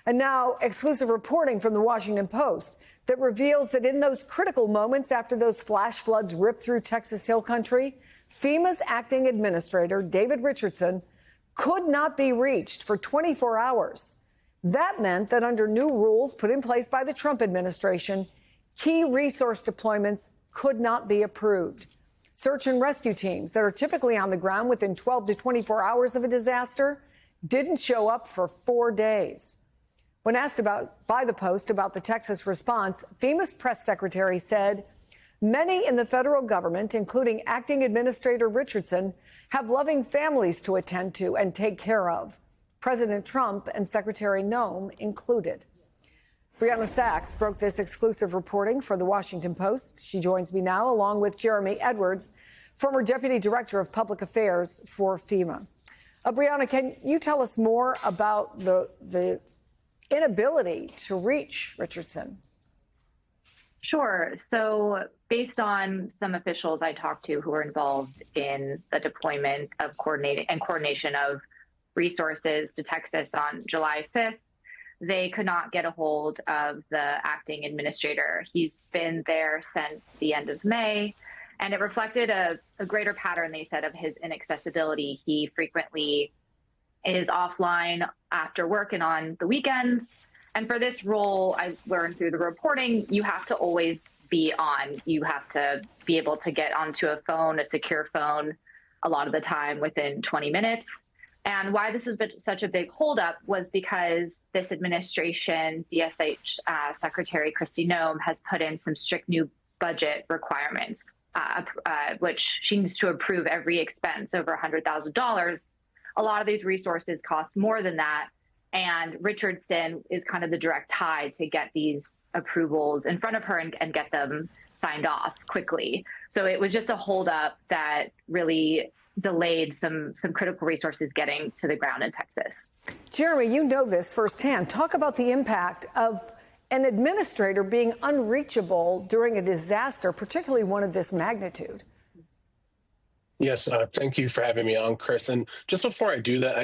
And now exclusive reporting from the Washington Post that reveals that in those critical moments after those flash floods ripped through Texas Hill Country, FEMA's acting administrator, David Richardson, could not be reached for 24 hours. That meant that under new rules put in place by the Trump administration, key resource deployments could not be approved. Search and rescue teams that are typically on the ground within 12 to 24 hours of a disaster didn't show up for 4 days. When asked by the Post about the Texas response, FEMA's press secretary said, many in the federal government, including acting administrator Richardson, have loving families to attend to and take care of. President Trump and Secretary Noem included. Brianna Sachs broke this exclusive reporting for the Washington Post. She joins me now, along with Jeremy Edwards, former Deputy Director of Public Affairs for FEMA. Brianna, can you tell us more about the inability to reach Richardson? Sure. So based on some officials I talked to who were involved in the deployment of coordination of resources to Texas on July 5th, they could not get a hold of the acting administrator. He's been there since the end of May, and it reflected a greater pattern, they said, of his inaccessibility. He frequently is offline after work and on the weekends. And for this role, I learned through the reporting, you have to always be on. You have to be able to get onto a phone, a secure phone, a lot of the time within 20 minutes. And why this was such a big holdup was because this administration, DSH Secretary Kristi Noem, has put in some strict new budget requirements, which she needs to approve every expense over $100,000. A lot of these resources cost more than that. And Richardson is kind of the direct tie to get these approvals in front of her and get them signed off quickly. So it was just a holdup that really delayed some critical resources getting to the ground in Texas. Jeremy, you know this firsthand. Talk about the impact of an administrator being unreachable during a disaster, particularly one of this magnitude. Yes, thank you for having me on, Chris. And just before I do that,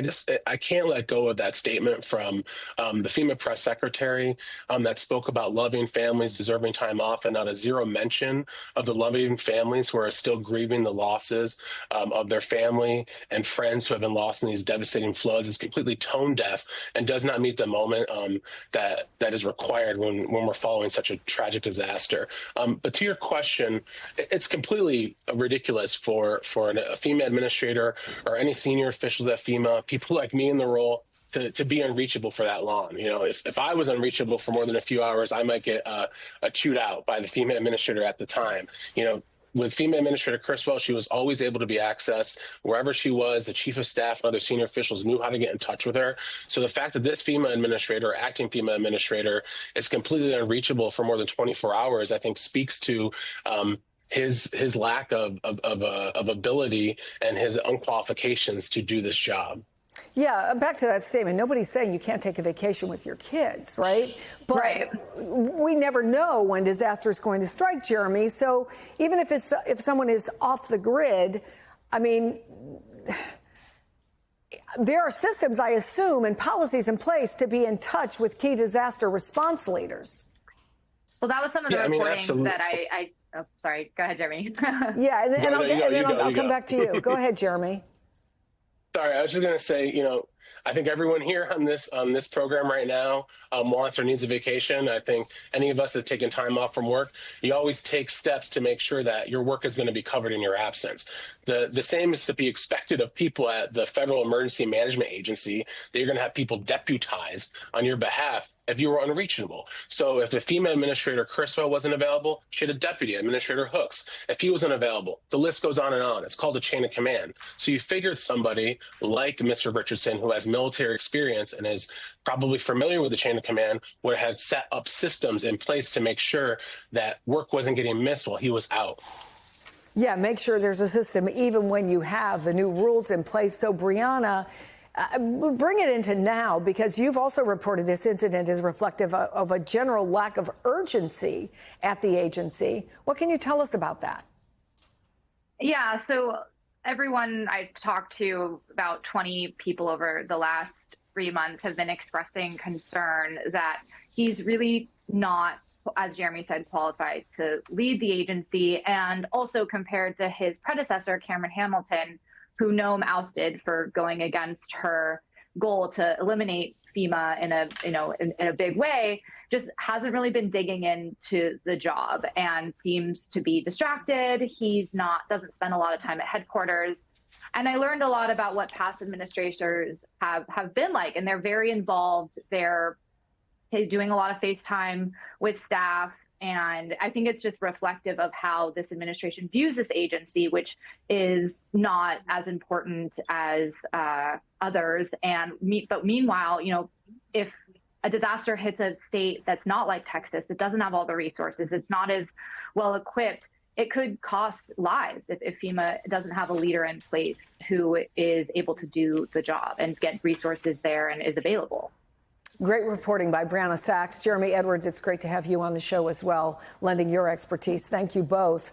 I can't let go of that statement from the FEMA press secretary that spoke about loving families deserving time off, and not a zero mention of the loving families who are still grieving the losses of their family and friends who have been lost in these devastating floods. Is completely tone deaf and does not meet the moment that is required when we're following such a tragic disaster. But to your question, it's completely ridiculous for a FEMA administrator or any senior officials at FEMA, people like me in the role, to be unreachable for that long. You know, if I was unreachable for more than a few hours, I might get chewed out by the FEMA administrator at the time. You know, with FEMA Administrator Criswell, she was always able to be accessed wherever she was. The chief of staff and other senior officials knew how to get in touch with her. So the fact that this FEMA administrator, acting FEMA administrator, is completely unreachable for more than 24 hours, I think speaks to his lack of ability and his unqualifications to do this job. Yeah, back to that statement. Nobody's saying you can't take a vacation with your kids, right? But right. We never know when disaster is going to strike, Jeremy. So even if someone is off the grid, I mean, there are systems, I assume, and policies in place to be in touch with key disaster response leaders. Well, that was some of the reporting that I oh, sorry. Go ahead, Jeremy. Yeah, and then I'll come back to you. Go ahead, Jeremy. Sorry, I was just going to say, you know, I think everyone here on this program right now wants or needs a vacation. I think any of us that have taken time off from work, you always take steps to make sure that your work is going to be covered in your absence. The same is to be expected of people at the Federal Emergency Management Agency, that you're going to have people deputized on your behalf if you were unreachable. So if the FEMA administrator Criswell wasn't available, she had a deputy, Administrator Hooks. If he wasn't available, the list goes on and on. It's called a chain of command. So you figured somebody like Mr. Richardson, who has military experience and is probably familiar with the chain of command, would have set up systems in place to make sure that work wasn't getting missed while he was out. Yeah, make sure there's a system even when you have the new rules in place. So, Brianna, bring it into now, because you've also reported this incident is reflective of a general lack of urgency at the agency. What can you tell us about that? Yeah, so everyone I talked to, about 20 people over the last 3 months have been expressing concern that he's really not, as Jeremy said, qualified to lead the agency. And also compared to his predecessor, Cameron Hamilton, who Noam ousted for going against her goal to eliminate FEMA in a big way, just hasn't really been digging into the job and seems to be distracted. Doesn't spend a lot of time at headquarters. And I learned a lot about what past administrators have been like, and they're very involved. They're doing a lot of FaceTime with staff. And I think it's just reflective of how this administration views this agency, which is not as important as others. But meanwhile, if a disaster hits a state that's not like Texas, it doesn't have all the resources, it's not as well equipped, it could cost lives if FEMA doesn't have a leader in place who is able to do the job and get resources there and is available. Great reporting by Brianna Sachs. Jeremy Edwards, it's great to have you on the show as well, lending your expertise. Thank you both.